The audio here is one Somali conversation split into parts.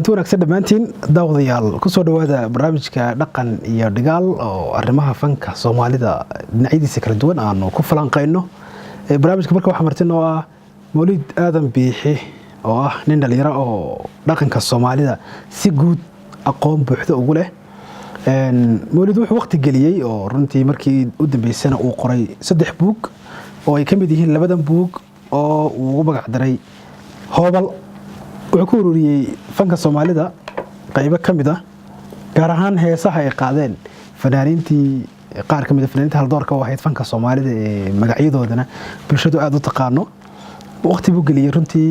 kulanti wanaagsan dhammaantiin daawadayaal ku soo dhawaada barnaamijka dhaqan iyo dhigaal oo arrimaha fanka Soomaalida dhinacyadiisa kala duwan aanu ku falanqeyno. Barnaamijka marka waxa martin oo ah Mawlid Aadan Biixi oo ah nin dhalinyaro oo dhaqanka Soomaalida si guud aqoon buuxda ugu leh. Mawlid wuxuu waqti geliyay oo runtii markii u dambeysana uu qoray 3 buug oo ay kamid yihiin labadan buug oo uu ugu magac daray Hoobal. wuxuu ku ururiyay fanka Soomaalida qaybo kamid ah gaar ahaan heesaha ay qaadeen fanaaniintii qaar kamid ah fanaaniinta haldoorka oo ahayd fanka Soomaalida ee magacyadoodana bulshadu aad u taqaano. waqti buu geliyay runtii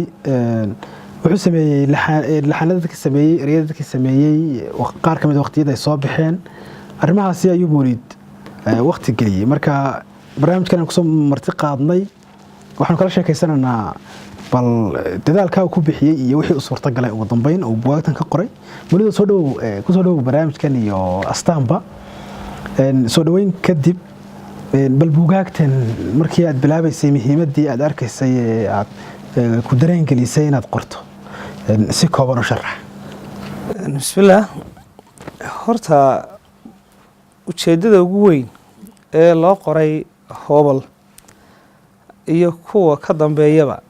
wuxuu sameeyay laxanada ka sameeyay ereyada ka sameeyay qaar kamid waqtiyada ay soo baxeen arrimahaasi ayuu Mawlid waqti geliyay. marka barnaamijkan ku soo marti qaadnay waxaan kala sheekaysananaa bal dadaalka uu ku bixiyay iyo wixii uu suurta galay ugu dambeyn oo buugtan ka qoray. Mawlid soo dhaw barnaamijkan iyo astaanba soo dhaweyn kadib bal buugagtan markii aad bilaabaysay muhiimadii aad arkaysay aad ku dareen gelisay inaad qorto si kooban u sharax. bismillaah horta ujeedada ugu weyn ee loo qoray Hoobal iyo kuwa ka dambeeyaba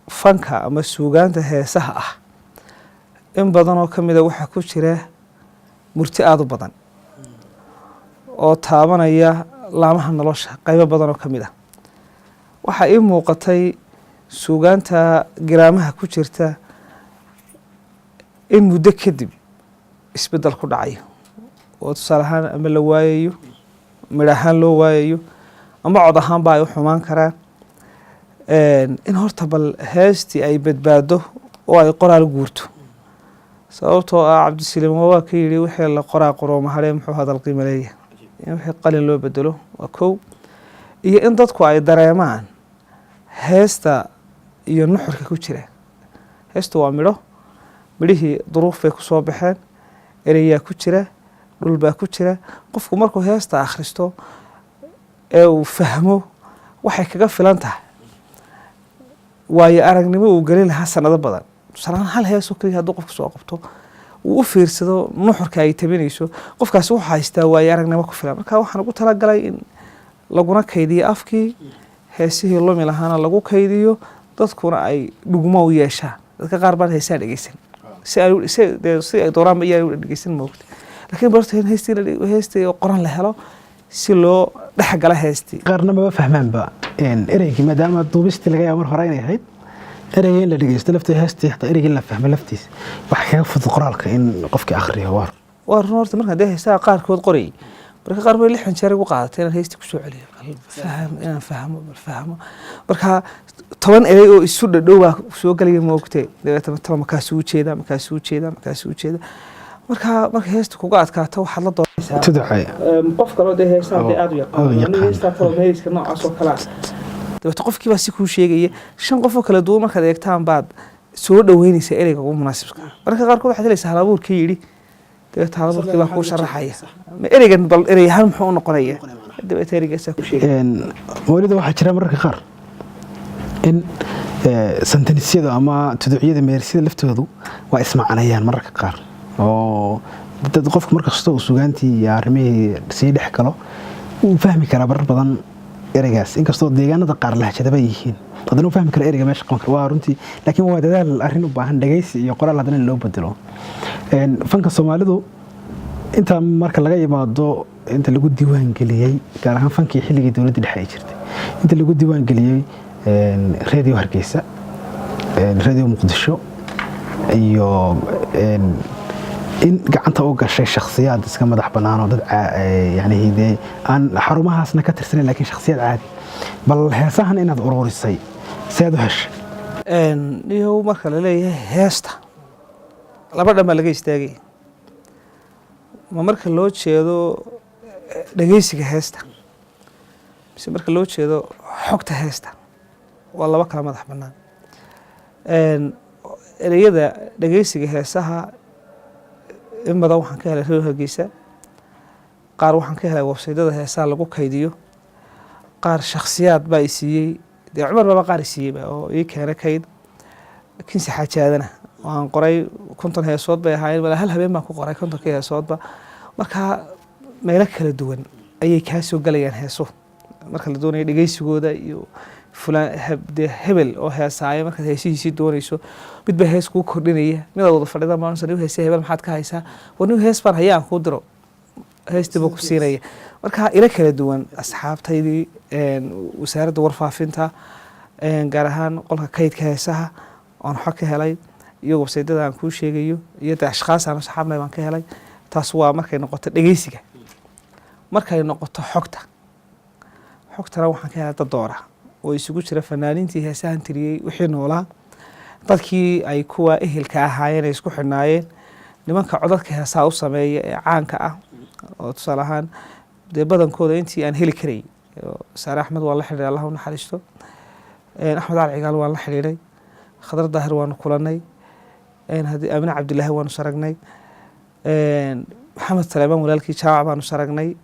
fanka ama suugaanta heesaha ah in badan oo kamid ah waxa ku jira murti aad u badan oo taabanaya laamaha nolosha qaybo badan oo kamid ah. waxa ii muuqatay suugaanta garaamaha ku jirta in muddo kadib isbedel ku dhacayo oo tusaale ahaan ama la waayayo midh ahaan loo waayayo ama cod ahaan baa ay u xumaan karaan. in horta bal heestii ay badbaado oo ay qoraal guurto sababtoo ah Cabdisaliim waa ka yiri wixii la qoraa qoroma hare muxuu hadal qiimo leeyahay in wixii qalin loo bedelo waa koow iyo in dadku ay dareemaan heesta iyo nuxurka ku jira. heestu waa midhihii duruuf bay ku soo baxeen ereyaa ku jira dhul baa ku jira. qofku markuu heesta akhristo ee uu fahmo waxay kaga filan tahay waayo aragnimo uu galin lahaa sanado badan. tusaale hal hees oo kaliya hadduu qofku soo qabto uu u fiirsado nuxurka ay tabinayso qofkaasi wuxuu haystaa waayo aragnimo ku filan. marka waxaan ugu talagalay in laguna kaydiyo afkii heesihii lumi lahaana lagu kaydiyo dadkuna ay dhugmo u yeeshaan. dadka qaar baan heesaa dhegeysan si ay dooraan iyo dhegeysan moogta laakiin barta heestii qoran la helo si loo dhaxgala heestii qaarna ma fahmaanba ereyga maadaama duubistii laga yaabo mar hore inay ahayd ereyga in la dhageysto laftii heestii xataa ereyga in la fahmo laftiisa waxa kaga fudud qoraalka in qofkii akhriyo waa runtii marka hadii heesaha qaarkood qoray marka qaar bay 6 jeer ugu qaadatay inaan heestii ku soo celiyo inaan fahmo marka 10 erey oo isu dhadhow soo galay moogtay dabeetana markaas uu jeeda marka heesta kuga adkaato waxa la doonaysaa tudacay qof kale oo heesaha aad u yaqaan heesta heeska noocaas oo kala dabeetana qofkii baa si ku sheegay 5 qof oo kala duwan marka eegtaan baad soo dhaweynaysa ereyga ugu munaasibka. marka qaar kood waxa leeyahay hal abuur ka yiri dabeetana hal abuurkii baa ku sharaxaya ereygan bal ereyhan muxuu noqonayaa dabeetana ereygaas ku sheegay. Mawlid waxa jira marka qaar in sentenisyada ama tuducyada meersida laftoodu waa ismaacanayaan marka qaar oo dad qofku markasta uu suugaantii iyo arrimihii si dhex galo uu fahmi kara barar badan ereygaas inkastoo deegaanada qaar lahjadaba yihiin haddana uu fahmi kara ereyga meesha qoon kara waa runtii laakiin waa dadaal arrin u baahan dhageysi iyo qoraal haddana loo bedelo. fanka Soomaalidu inta marka laga yimaado inta lagu diiwaan geliyay gaar ahaan fankii xilligii dawladda dhexe ay jirtay inta lagu diiwaan geliyay radio Hargeysa radio Muqdisho iyo in gacanta u gashay shakhsiyaad iska madax banaan oo dad yani hidee aan xarumahaasna ka tirsaneyn laakiin shakhsiyaad caadi bal heesahan inaad ururisay saad u heshay iyo marka la leeyahay heesta laba dhama laga istaagay marka loo jeedo dhageysiga heesta mise marka loo jeedo xogta heesta waa laba kala madax banaan. ereyada dhageysiga heesaha in badan waxaan ka helay radio Hargeysa qaar waxaan ka helay website-yada heesaha lagu kaydiyo qaar shakhsiyaad baa i siiyay Cumar baba qaar i siiyay oo ii keenay kayd kinsi xajaadana waan qoray 50 heesood bay ahaayeen wala hal habeen baan ku qoray 50 heesoodba marka meelo kala duwan ayay ka soo galayaan heeso marka la doonayo dhageysigooda iyo fulaan hebel oo heesaayo marka heesihiisii doonayso mid ba hees ku kordhinaya mid wada fadhida ma aansan heesay hebel maxaad ka haysaa wani hees baan hayaan ku diro heestiba ku siinaya marka ila kala duwan asxaabtaydii wasaaradda warfaafinta gaar ahaan qolka kaydka heesaha aan xog ka helay iyo website-da aan ku sheegayo iyo ashqaas aan saxaabnay baan ka helay taas waa markay noqoto dhageysiga markay noqoto xogtana waxaan ka helay dad doora oo isugu jira fanaaniintii heesahan tiriyey wixii noolaa dadkii ay kuwa ehelka ahaayeen ay isku xidhnaayeen nimanka codadka heesaha u sameeya ee caanka ah oo tusaale ahaan dee badankooda intii aan heli karay Saare Axmed waa la xiriiray Allah u naxariisto Axmed Cali Cigaal waan la xiriiray Khadar Daahir waan kulanay hadii Aamina Cabdilaahi waan saragnay Maxamed Salmaan walaalkii Jaac baan saragnay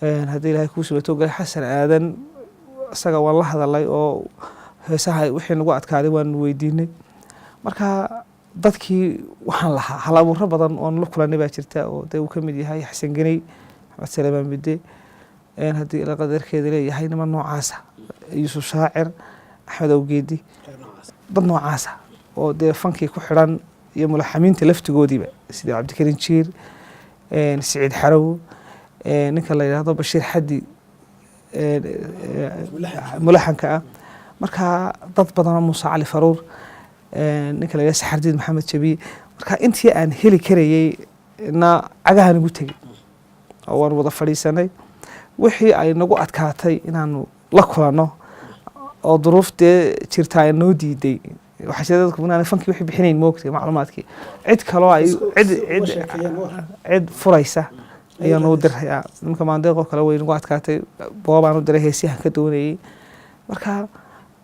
hadii Ilaahay ku subato gal Xasan Aadan asaga waan la hadalay oo heesaha wixii nagu adkaaday waan weydiinay marka dadkii waxaan lahaa hal abuur badan oo la kulanay baa jirta oo uu ka mid yahay Xasan Ganay Maxamed Salmaan Bide hadii la qadarkeeda leeyahay niman noocaas Yuusuf Shaacir Axmed Awgeedi dad noocaas oo fankii ku xiran iyo mulaxamiinta laftigoodiiba sida Cabdikariin Jiir Saciid Xaraw ninka la yiraahdo Bashiir Xadi mulaxanka marka dad badan oo Muuse Cali Faruur ninka la yiraahdo Saxardiid Maxamed Jabi marka intii aan heli karayay na cagahan ugu tagay oo waan wada fadhiisanay wixii ay nagu adkaatay inaanu la kulano oo duruufte jirta ay noo diiday waxa sida dadku inaan fanki wixii bixinayn moogtay macluumaadkii cid kale oo ay cid furaysa ayaa noo diray ninka maandeeqo kale way nagu adkaatay boobaan u diray heesiyahan ka doonayay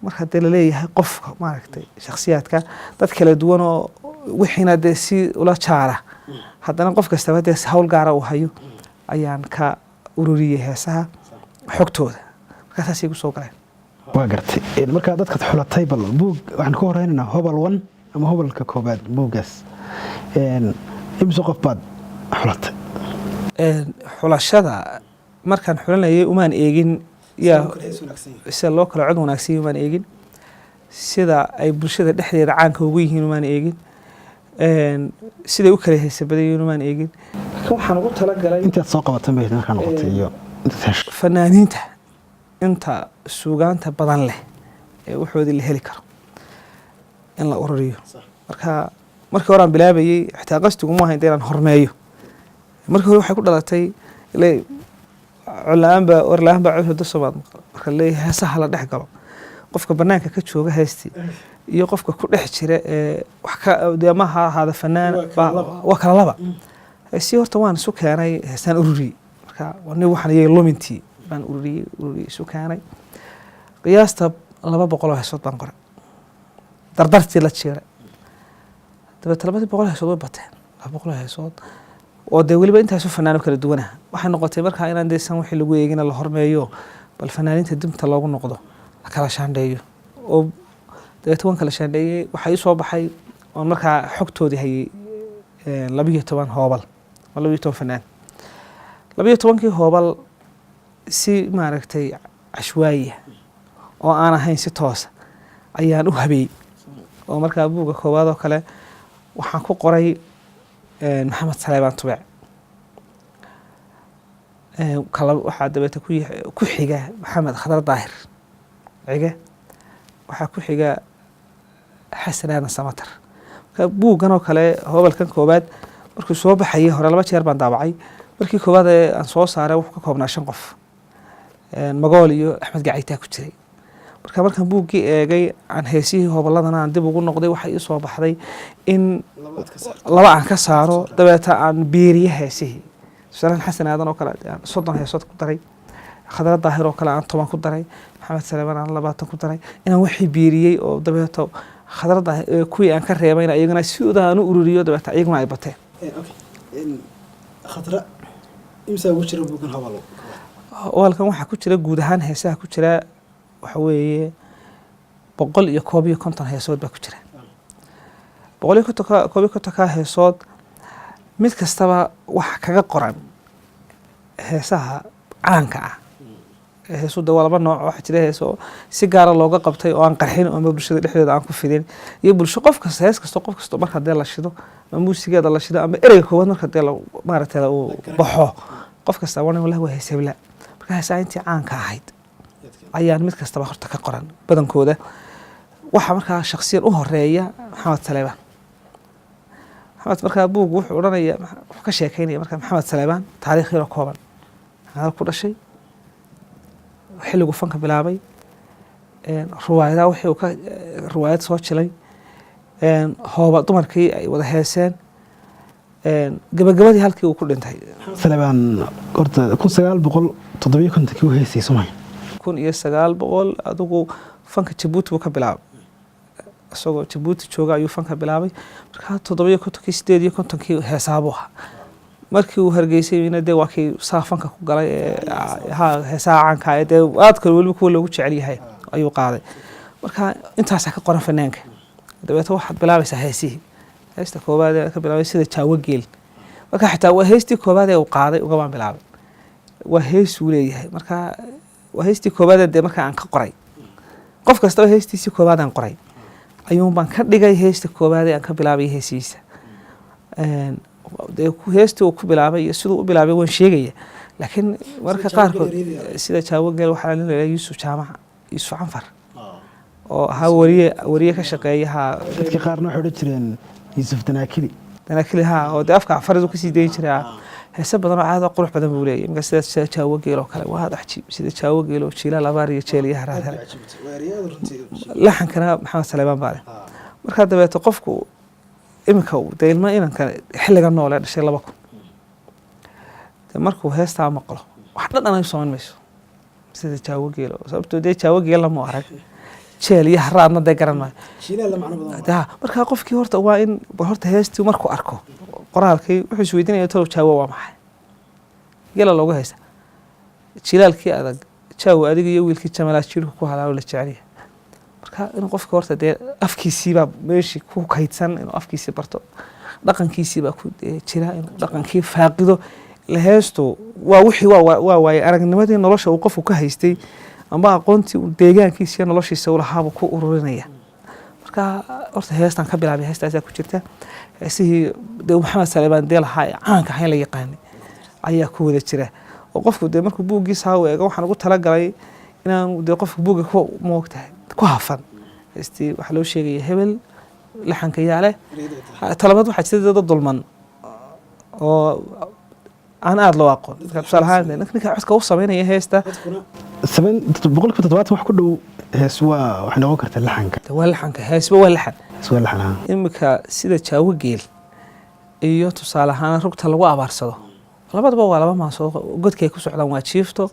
marka dee la leeyahay qofka maaragtay shakhsiyaadka dad kala duwan oo wixiina dee si ula jaara haddana qof kastaba dee hawl gaara u hayo ayaan ka ururiyay heesaha xogtooda markaas ay ku soo galeen waa gartay marka dadka xulatay bal buug waxaan ku horeynaa hobal 1 ama hobalka koobaad buugaas imso qof baad xulatay xulashada markaan xulanayay umaan eegin yaa sida loo kala cod wanaagsan umaan eegin sida ay bulshada dhexdeeda caanka ugu yihiin umaan eegin sida u kala heesabadayeen umaan eegin waxaan ugu talagalay inta soo qabatay markaan noqotay iyo fanaaniinta inta suugaanta badan leh ee waxoodii la heli karo in la ururiyo markii hore aan bilaabayay xitaa qastigu ma ahayn inaan hormeeyo markii hore waxay ku dhalatay warlaanba codda Soomaad marka leeyahay heesaha la dhex galo qofka banaanka ka jooga heestii iyo qofka ku dhex jira ee wax ka deemaha hada fanaan waa kala laba si horta waan isu keenay heesaan ururi marka waxaan yeey lumintii baan ururi isu keenay qiyaasta 200 heesood baan qoray dardartii la jeeray dabta 200 heesood way bateen 200 heesood oo de waliba intaas fanaano kala duwan waxay noqotay marka inaan deesan wixii lagu eegina la hormeeyo bal fanaaniinta dibta loogu noqdo la kala shaandheeyo oo deetan kala shaandheeyay waxay soo baxay oo marka xogtoodii hayay 12 hoobal 12 fanaan 12kii hoobal si maaragtay cashwaaya oo aan ahayn si toos ayaan u habeeyay oo marka buuga koobaad oo kale waxaan ku qoray Maxamed Salmaan Tubec kala waxa dabata ku xiga Maxamed Khadar Daahir ciga waxa ku xiga Xasan Aadan Samatar ka buugan oo kale hoobalkan koobaad markuu soo baxay hore 2 jeer baan daabacay markii koobaad aan soo saaray wuxuu ka koobnaa 5 qof Magool iyo Axmed Gacayta ku jiray markaan buuggii eegay aan heesihii hoobaladana aan dib ugu noqday waxa ii soo baxday in laba aan ka saaro dabeeta aan beeriye heesihii Salaan Xasan Aadan oo kale 30 heesood ku daray Khadar Daahir oo kale aan 10 ku daray Maxamed Salmaan aan 20 ku daray inaan wixii beeriyay oo dabeeta Khadar Daahir kuwii aan ka reebayna iyagana si aan u ururiyo dabeeta iyaguna ay bateen khadra imsa ugu jira buugan hawalo walkan waxa ku jira guud ahaan heesaha ku jira waxa weeye 150 heesood baa ku jira boqol heesood mid kastaba waxa kaga qoran heesaha caanka ah. heesu da laba nooc waxa jira heeso si gaar ah looga qabtay oo aan qarxin ama bulshada dhexdeeda aan ku fidin iyo bulsho qof kasta hees kasta qof kasta marka la shido ama muusigeeda la shido ama ereyga koowaad marka la maaragtay uu baxo qof kasta wallahi waa heesabla marka heesaha intii caanka ahayd ayaan mid kastaba horta ka qoran badankooda. waxa markaa shakhsiyan u horeeya Maxamed Saleebaan. maxamed markaa buug wuxuu odhanaya wuxuu ka sheekeynaya markaa Maxamed Saleebaan taariikh yar oo kooban halka ku dhashay xilligu fanka bilaabay ruwaayadaha wixii uu ka ruwaayad soo jilay hooba dumarkii ay wada heeseen gabagabadii halkii uu ku dhintay. Saleebaan horta 1957 uu heesay Soomaaliya 1900 adigu fanka Djibouti buu ka bilaabay isagoo Djibouti jooga ayuu fanka bilaabay marka 1958 heesaabo markii uu hargeysay inay waa kii saafanka ku galay heesaha caanka ah ee aadka waliba kuwa lagu jecel yahay ayuu qaaday marka intaas ka qoran fanaanka dabeetana waxaad bilaabaysaa heesihii heesta koobaad ee ka bilaabay sida Jaawo Geel marka xitaa waa heestii koobaad ee uu qaaday uga baan bilaabay waa hees uu leeyahay marka waa heestii koobaad ee marka aan ka qoray qof kasta heestiisii koobaad aan qoray ayuun baan ka dhigay heesta koobaad ee aan ka bilaabay heesiisa heestii uu ku bilaabay iyo siduu u bilaabay waan sheegaya laakiin marka qaarkood sida Jaawo Geel waxaa la leeyahay Yuusuf Canfar oo ahaa wariye ka shaqeeyaha dadka qaarna waxay jireen Yuusuf Danaakili oo afka Canfar ku sii deyn jiray heesa badan oo aad u qurux badan buu leeyahay marka sida Jaawo Geel oo kale waa dhaxjib sida Jaawo Geel oo jiila labaar iyo jeeliyaha raadada laxankana Maxamed Saleebaan baa marka dabeeto qofku imika deelma inanka xilliga nool ee dhashay 2000 markuu heestaa maqlo wax dhan ay soo mayso sida Jaawo Geel sababtoo Jaawo Geel lama arag jeeliyaha raadna de garan maayo jiilaa la macno badan marka qofkii horta waa in horta heestii markuu arko qoraalkii wuxuu isweydiinaya talo Jaawo waa maxay gela looga heesa jilaalkii adag Jaawo adiga iyo wiilkii Jamaal Jiirku ku halaaw la jecel marka in qofka horta de afkiisii baa meeshii ku kaydsan inuu afkiisii barto dhaqankiisii baa ku jira inuu dhaqankii faaqido la heesto waa wixii waa waay aragnimadii nolosha uu qofku ka haystay ama aqoontii deegaankiisa noloshiisa uu lahaaba ku ururinaya marka horta heestan ka bilaabay heestaas ku jirta heesihii Maxamed Saleebaan deelaha caanka ah la yaqaan ayaa ku wada jira oo qofku de markuu buugiisa uu eego waxaan ugu talagalay inaan de qofku buuga ku moogtahay ku hafan heestii waxa loo sheegay hebel laxanka yaale talabad waxa jirta dad dulman oo aan aad loo aqoon dadka tusaalahaan ninka codka u sameynaya heesta 7 wax ku dhow hees waa wax noqon karta laxanka waa laxanka hees waa laxan imika sida Jaawo Geel iyo tusaalahaan rugta lagu abaarsado labadaba waa laba maaso godkay ku socdaan waa jiifto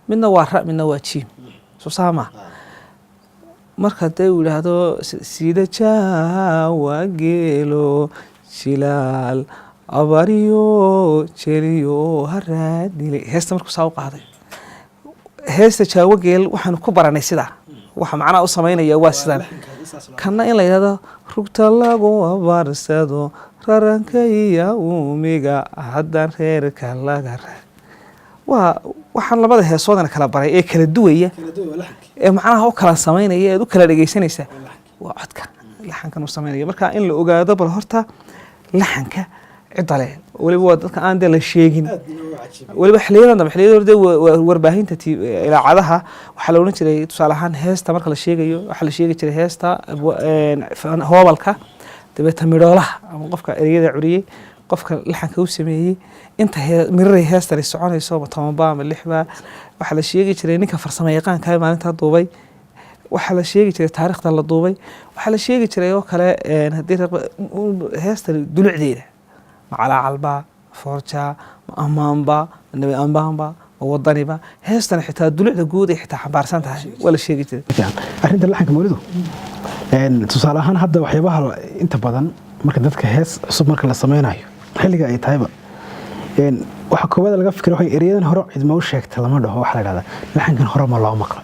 midna waa ra midna waa jiim soo saama marka day uu yiraahdo sida Jaawo Geelo jilaal abariyo jeliyo haraadile heesta markuu soo qaaday heesta Jaawo Geel waxaan ku baranay sida waxa macna u sameynaya waa sidan kana in la yiraahdo rugta lagu abaarsado raranka iyo uumiga hadan reerka laga waxaan labada heesoodana kala baray ee kala duwaya ee macnaha oo kala sameynaya ee u kala dhageysanaysa waa codka laxankan uu sameynaya marka in la ogaado bal horta laxanka cidale waliba dadka aan la sheegin waliba xiliyada warbaahinta ilaacadaha waxa la oran jiray tusaalahaan heesta marka la sheegayo waxa la sheegi jiray heesta hoobalka dabeeta midhoolaha ama qofka ereyada curiyay qofka laxanka uu sameeyay inta miray heesta ay soconayso tobanba ama lixba waxa la sheegi jiray ninka farsamo yaqaanka maalinta duubay waxa la sheegi jiray taariikhda la duubay waxa la sheegi jiray oo kale hadii heesta dulucdeeda macala calba forja amamba nabi ambamba wadaniba heestan xitaa dulucda guud ay xitaa xambaarsan tahay wala sheegi jiray arinta laxanka mawlidu tusaalahaan hadda waxyaabaha inta badan marka dadka hees cusub marka la sameynayo xilliga ay tahayba waxa koowaad laga fikiro waxay eriyadan hore cid ma u sheegtay lama dhaho waxa la yiraahdaa laxankan hore ma loo maqlo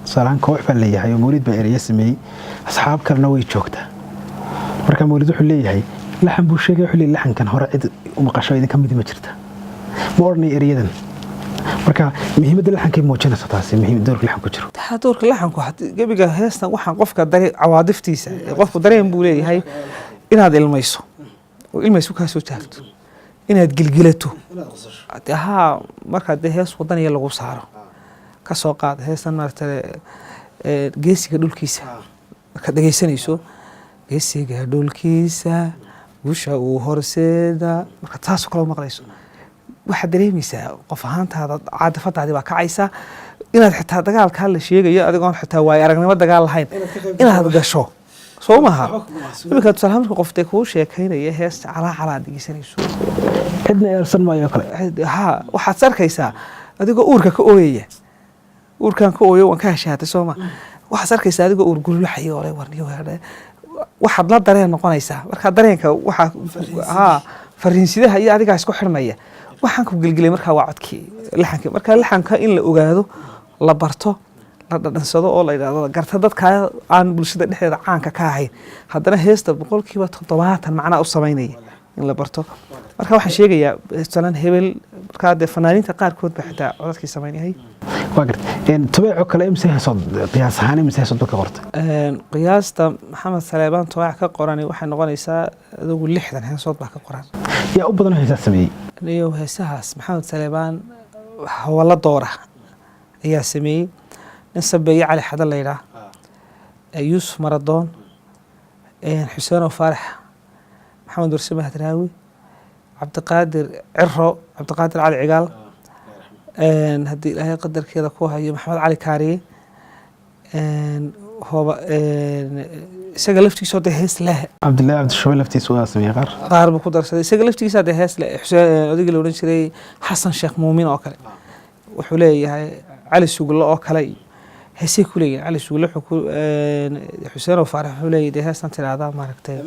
tusaalahaan koox baa leeyahay oo mawlid baa eriya sameeyay asxaab kalena way joogtaa marka mawlid wuxuu leeyahay laxan buu sheegay wuxuu leeyahay laxankan hore cid u maqasho idin ka mid ma jirta ma ornay eriyadan marka muhiimadda laxankay muujinaysa taasi muhiimad doorka laxanku jiro doorka laxanku gabiga heestan waxaan qofka cawaadiftiisa qofku dareen buu leeyahay inaad ilmayso oo ilmayso ka soo jaagto inaad gilgilato haa marka de hees wadaniga lagu saaro ka soo qaad heestan maartay geesiga dhulkiisa marka dhageysanayso geesiga dhulkiisa gusha uu horseeda marka taas kala maqlayso waxa dareemaysaa qof ahaantaada caadifadaadi baa kacaysa inaad xitaa dagaalka la sheegayo adigoon xitaa waay aragnimo dagaal lahayn inaad gasho soo maha marka salaamka qofta ku sheekaynaya heesta calaa dhigeysanayso cidna eersan maayo kale waxaad sarkaysaa adigoo uurka ka ooyaya uurkan ka ooyo waan ka heshaatay soo ma waxaad sarkaysaa adigoo uur gurulaxayo oo warniyo waxaad la dareen noqonaysaa marka dareenka waxa fariinsidaha iyo adiga isku xirmaya waxaan ku gilgilay marka waa codkii laxanka marka laxanka in la ogaado la barto la dhadhansado oo la yiraahdo garta dadka aan bulshada dhexdeeda caanka ka ahayn haddana heesta 70% macna u sameynaya in la barto marka waxaan sheegayaa heestan hebel marka de fanaaniinta qaar kood ba xitaa codadkii sameynayay waa gartay tabeeco kale imse heesod qiyaas ahaan imse heesod ka qortay qiyaasta maxamed saleebaan tabeec ka qorani waxay noqonaysaa adigu 60 heesod baa ka qoran yaa u badan heesaa sameeyay iyo heesahaas maxamed saleebaan hawla doora ayaa sameeyay nin sabeeye cali xadan la yiraahdo yuusuf maradoon xuseen faarax محمد ورسمة هتراوي عبد القادر عرو عبد القادر علي عقال هدي هي قدر كذا كوها هي محمد علي كاري هو سجلفتي صوت هيس له عبد الله عبد الشوي لفتي سوى سمي غار بقدر سجلفتي صوت هيس له حسين أديك لو نشري حسن شيخ مؤمن أو كله وحولي علي سوق الله أو كله هسي كلية علي سوق الله حسين وفارح حولي ده هسه أنت هذا ما ركتي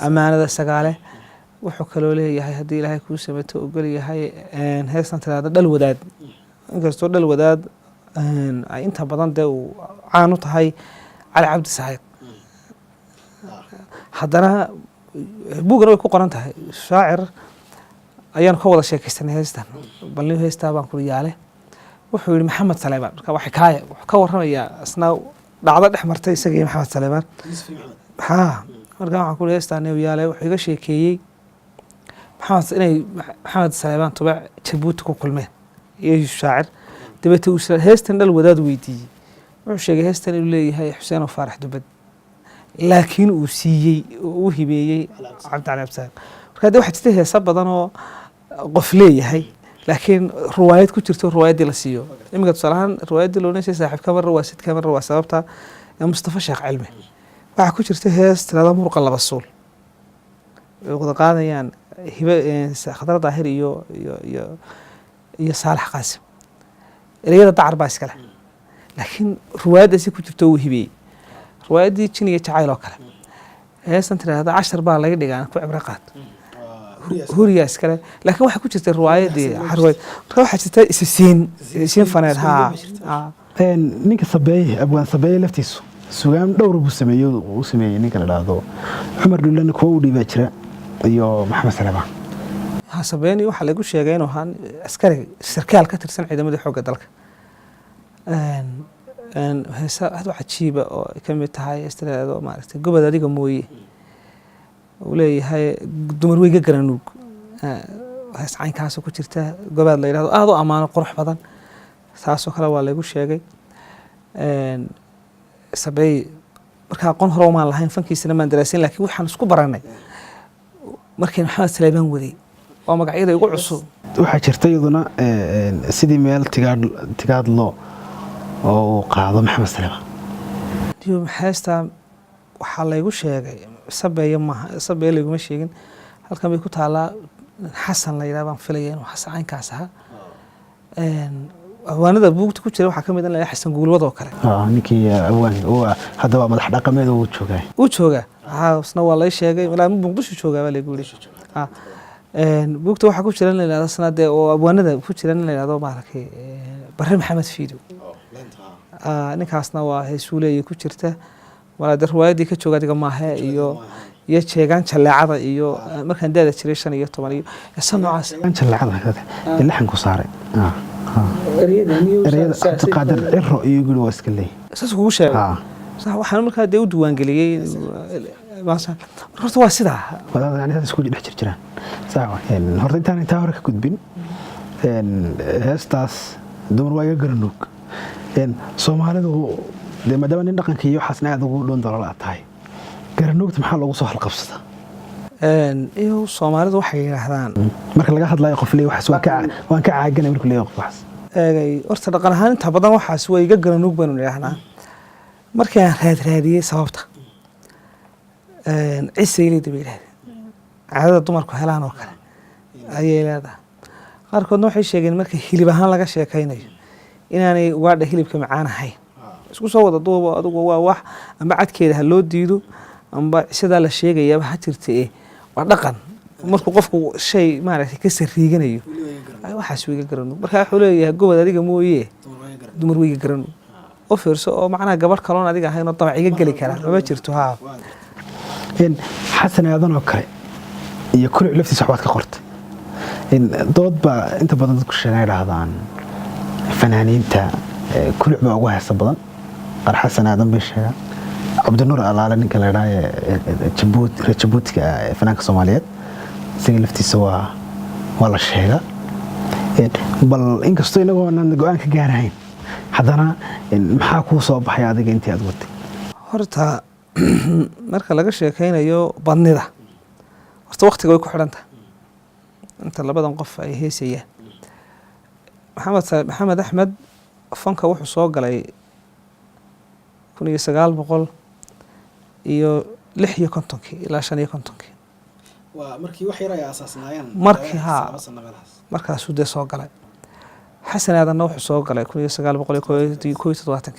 أمانة ده سجاله وحكلوا لي هاي هدي لهاي كوسة بتقول لي هاي هسه أنت هذا ده الوداد إنك ده الوداد أنت بدن ده وعانوت هاي على عبد السعيد حضرها بوجرا يكون قرنتها شاعر أيام خوض الشيء كيستنى هسه بل له هسه بان كل ياله wuxuu maxamed saleebaan marka wax xikaaya wax ka waramaya asna dhacdo dhexmartay isagii maxamed saleebaan marka waxa ku leeyahay yaalay wuxuu iga sheekeeyay maxamed saleebaan tabac Jabuuti ku kulmeen iyo shaacir dibadda uu heestan dal wadaad weydiiyay wuxuu sheegay heestan inuu leeyahay Xuseen oo Faarax Dubad laakiin uu siiyay uu hibeeyay Cabdi Cali Absaaq marka waxa jirtay heesa badan oo qof leeyahay لكن روايات كتير روايات دي لسيو إما تصلحان روايات دي لونيش صاحب كاميرا واسد كاميرا وسببتها مصطفى شيخ علمي واحد كتير هيست هذا مرق الله بالصول وقد قاعد يعني هبة خضر ظاهر يو صالح قاسم رياضة تعرف بس كله لكن روايات دي كتير توه بي روايات دي تشيني يتعايلوا كله هيست أنت هذا 10 بار لقيت يعني كل عبرقات هورياس كله لكن واحد كتير الرواية دي حروي واحد كتير سين فنان نيك صبي أبغى صبي لفتيسو سوام دور بسميه وسميه نيك الهذا عمر دولنا كودي بكرة أيوه محمد سلمان صبيني واحد يقول شيء جاينه هان عسكري سركال كتير سنة عندما ده حاجة دلك هذا واحد شيء كم يتهاي استرا ما أعرف جوبا ده ديك مويه ولي هاي دمر ويجا جرانوك هاي عين كاسو كتيرته قبل ليلة هذا أمانة قرح بدن ساسو خلا ولا يقول شيء سبعي مركا قن هرومان لهين فنكي سينما دراسين لكن وحنا نسكو برانا مركي محمد سليمان ودي ومقعيده يقول عصو waxaa jirtay iyaduna sidii meel tigaad loo oo qaado maxamed saleebaan diyo maxaasta waxa la igu sheegay sabeeye laguma sheegin halkan bay ku taalaa xasan la yiraahdo aan filayay inuu xasan caynkaas ahaa awaanada buugta ku jira waxa kamid ah xasan guulwad oo kale ninkii awaan oo hadda waa madax dhaqameed uu joogaa isna waa la sheegay ilaa Muqdisho joogaa baa la igu yiri buugta waxa ku jira in la yiraahdo sanad oo awaanada ku jira in la yiraahdo maarkay Barre Maxamed Fiido ninkaasna waa heesuuleey ku jirta wala darwaayadii ka jooga diga maahe iyo iyo jeegaan jaleecada iyo markaan daada jiray 15 iyo san noocaas jaleecada ilaxan ku saaray ereyada Cabdiqaadir Ciro iyo guri waa iska leeyahay saas ugu sheegay sax waxaan markaa dee u diiwaan geliyay marka horta waa sidaa wadaad yani isku dhex jiraan sax horta intaan hore ka gudbin heestaas dumar waa iga garanuug Soomaalidu de maadaama nin dhaqanka iyo waxaasna aad ugu dhoon dalool tahay garanuugta maxaa lagu soo halqabsadaa iyo Soomaalidu waxay yiraahdaan marka laga hadlayo qof leeyahay waxaas waan ka caaganay markuu leeyahay qof waxaas horta dhaqan ahaan inta badan waxaas way iga garanuug baan yiraahnaa markii aan raadiyay sababta ciiseeyay dibirad caadada dumarku helaan oo kale ayay leedahay qaarkoodna waxay sheegeen marka hilib ahaan laga sheekaynayo inaanay ugaadha hilibka macaan ahayn isku soo wada duubo adigu waa wax amba cadkeeda ha loo diido amba sida la sheegayaba ha jirtay waa dhaqan markuu qofku shay maaragtay ka sariiganayo ay waxaas wiiga garano marka wuxuu leeyahay gobol adiga mooyee dumar wiiga garano oo fiirso oo macnaha gabadh kaloon adiga ahayn oo dabaciga gali kara ma jirto ha xasan aadan oo kale iyo kulli laftiisa waxbaad ka qortay dood baa inta badan dadku sheegaydaan fanaaniinta kulli baa ugu heesa badan qar xasan aadan bay sheegaa Cabdinuur Alaale ninka la yiraahdo Jabuutiga fanaanka Soomaaliyeed isaga laftiisa waa la sheegaa bal inkastoo inagoo aan go'aan ka gaarayn haddana maxaa ku soo baxay adiga intii aad watay horta marka laga sheekaynayo badnida horta waqtiga way ku xidhantahay inta labadan qof ay heesayaan maxamed axmed fanka wuxuu soo galay 1900 iyo 56 ilaa 55 waa markii wax yar ay asaasnaayeen markaas uu soo galay xasan aadan wuxuu soo galay 1971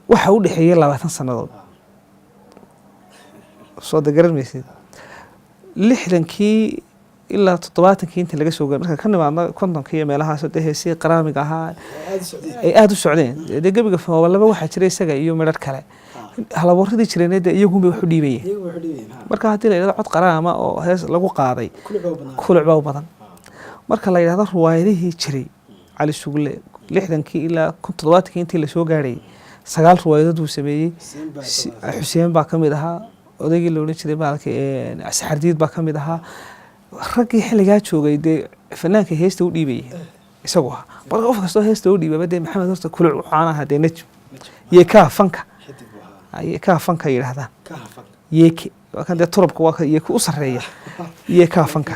waxa uu dhaxeeyay 20 sanadood soo dagaranaysid 60kii ilaa 70kii inta laga soo gaaray marka ka nimaadna 50kii meelahaas oo heesii qaraamiga ahaa ay aad u socdeen de gabiga fawlaba waxa jiray isaga iyo midhar kale halaboortadii jireenay iyagu bay wax u dhiibayeen marka hadii la yiraahdo cod qaraama oo hees lagu qaaday kulcba badan marka la yiraahdo ruwaayadihii jiray cali sugle 60kii ilaa 70kii intii la soo gaaray 9 ruwaayadood uu sameeyay Xuseen baa kamid ahaa odaygii loo jiray baalka asxardiid baa kamid ahaa ragii xilligaa joogay de fanaanka heesta u dhiibay isagoo marka qof kasta heesta u dhiibay de maxamed horta kulc waxaan ahaa de najm yeeka fanka yiraahdaan yeeke wakan de turubka waa yeeka u sareeya yeeka fanka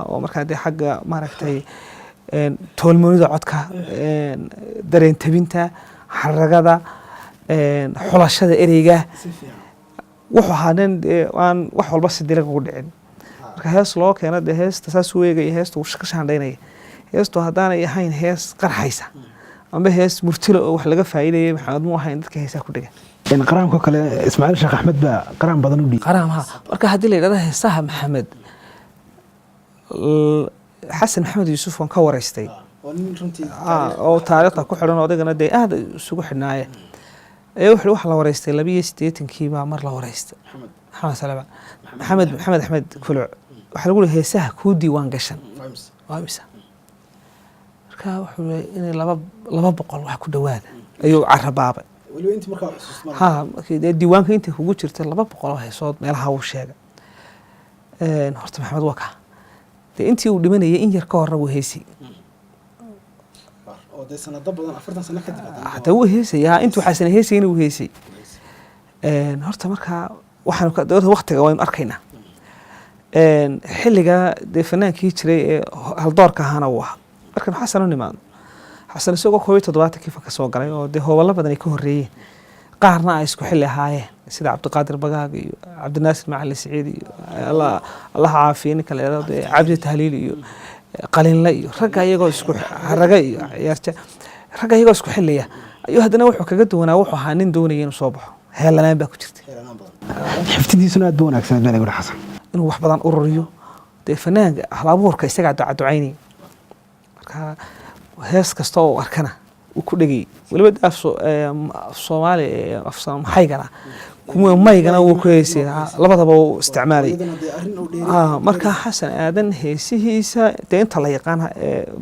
oo marka de xagga maaragtay toolmoonida codka dareen tabinta xaragada xulashada ereyga wuxuu ahaadeen aan wax walba si diraq ugu dhicin marka hees loo keeno de heesta saas weegay heesta uu ka shaandhaynay heesto haddaanay ahayn hees qarxaysa amba hees murtilo oo wax laga faa'iideeyay maxamed mu ahayn dadka heesaa ku dhigan qaraamka kale Ismaaciil Sheekh Axmed baa qaraam badan u dhigay qaraamha marka hadii la yiraahdo heesaha maxamed xasan maxamed yuusuf oo ka wareystay oo taariikhda ku xidhan odagana de aad isugu xidhnaaye wuxuu wax la wareystay 82kii baa mar la wareystay maxamed axmed kuluc waxa lagu leeyahay heesaha ku diiwaan gashan waa imisa marka wuxuu in 200 wax ku dhawaada ayuu carabaabay wali inta markaa xusuusnaa diiwaanka inta kugu jirta 200 heesood meelaha uu sheegay horta maxamed waa ka intii uu dhimanayay in yar ka hor uu heesay oo de sanado badan 40 sano kadib hada uu heesay intuu xasan heesay inuu heesay horta marka waxaan ka doodo waqtiga waan arkaynaa xilliga de fanaankii jiray ee hal doorka ahana waa marka xasan u nimaan xasan isagoo 17kii fanka soo galay oo de howlo badan ay ka horeeyeen qaarna ay isku xilli ahaayeen sida Cabdiqaadir Bagaag iyo Cabdinaasir Macalin Saciid iyo Allah caafiye ninka la yiraahdo Cabdi Tahliil iyo qalinla iyo rag ayagoo isku haraga iyo ciyaarta rag ayagoo isku xilliya ayuu hadana wuxuu kaga duwanaa wuxuu ahaa nin doonayay inuu soo baxo heelanaan baa ku jirtay xiftidiisuna aad buu wanaagsan baan igu xasan inuu wax badan ururiyo de fanaanka halabuurka isaga ducaynay marka hees kasta oo arkana uu ku dhagay waliba Soomaali afsam haygana kuwa maygana wuu ku heesay labadaba uu isticmaalay marka xasan aadan heesihiisa dee inta la yaqaan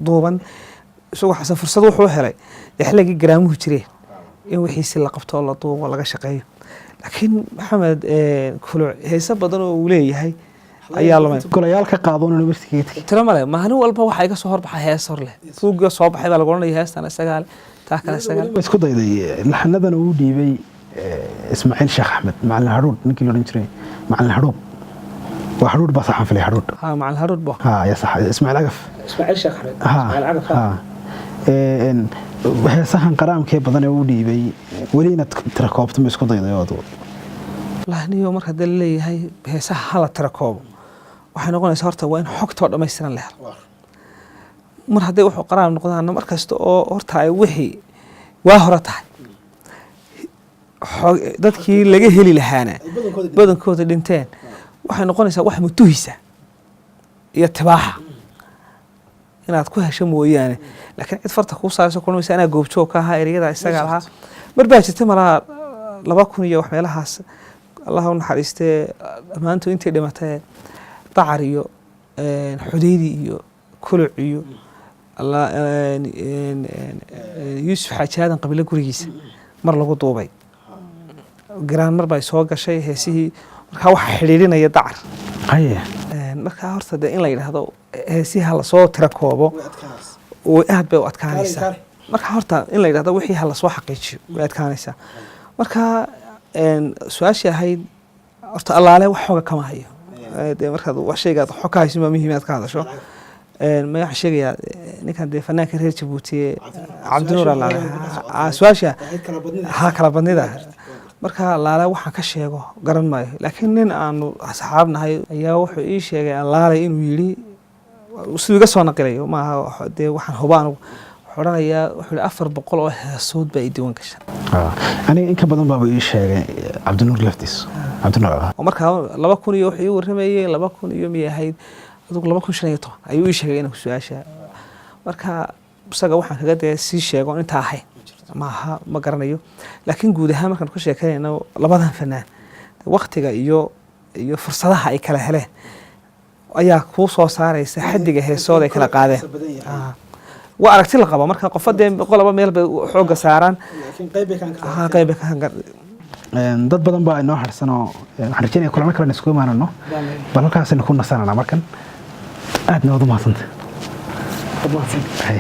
duuban isagoo xasan fursad wuxuu helay xilligii garaamuhu jireen in wixiisi la qabto oo la duubo laga shaqeeyo laakiin maxamed kuluc heesa badan oo uu leeyahay ayaa lumay golayaal ka qaadon university tira male maalin walba waxa iga soo horbaxay hees hor leh fuuga soo baxay baa lagu oranayaa heestan isaga taa kale isaga isku dayday laxanadan uu dhiibay Ismaaciil Sheekh Axmed macallin Haruud ninkii loo jiray macallin Haruud waa Haruud baa saxan filay Haruud macallin Haruud baa ya sax Ismaaciil Agaf Ismaaciil Sheekh Axmed Ismaaciil Agaf heesahan qaraamkee badan ee uu dhiibay weli inaad tira koobto ma isku dayday oo lahniyo marka dal leeyahay heesaha hala tira koobo waxay noqonaysaa horta waa in xogtoo dhammaystiran la helo mar haddii wuxuu qaraam noqdaan mar kasta oo horta ay wixii waa hore tahay dadkii laga heli lahaana badankooda dhinteen waxay noqonaysaa wax mutuhisa iyo tibaaxa inaad ku hesho mooyaane laakiin cid farta kuu saarayso kulmaysa anaa goobjoog ka ahaa ereyada isaga lahaa mar baa jirtay malaa 2000 iyo wax meelahaas allah u naxariistee dhammaantood intii dhimatay dacar iyo xudaydi iyo kuluc iyo yuusuf xaaji aadan qabile gurigiisa mar lagu duubay garaan mar bay soo gashay heesihii markaa waxa xidhiidhinaya dacar markaa horta dee in la yidhaahdo heesihi hala soo tira koobo way aad bay u adkaanaysaa markaa horta in la yidhahdo wixii hala soo xaqiijiyo way adkaanaysaa markaa su-aashii ahayd horta allaale wax xooga kama hayo dee markaad wax shaygaad xog ka hayso maa muhiim inaad ka hadasho ma waxaan sheegayaa ninkan dee fanaanka reer Jabuuti Cabdinuur allaale su-aasha kala badnida marka allaale waxaan ka sheego garan maayo laakiin nin aanu asxaab nahay ayaa wuxuu ii sheegay allaale inuu yiri sidoo iga soo naqilayo maaha dee waxaan hubaan xoranayaa wuxuu 400 oo heesood baa diiwan gashay aniga in ka badan baa ii sheegay Cabdinuur laftiis Cabdinuur marka 2000 iyo wuxuu ii waramayay 2000 iyo miyahayd adigu 2015 ayuu ii sheegay inuu su'aasha marka isaga waxaan kaga dee si sheego inta ahay maaha ma garanayo laakiin guud ahaan markaan ku sheekeynayno labadan fanaan waqtiga iyo fursadaha ay kala heleen ayaa ku soo saaraysa xaddiga heesooda ay kala qaadeen waa aragti la qabo marka qofadee qolaba meel bay xooga saaraan qayb ka dad badan baa inoo harsanoo waxaan rajeynayaa kulamo kale isku imaanano bal halkaas ku nasanana markan aad noo mahadsantahay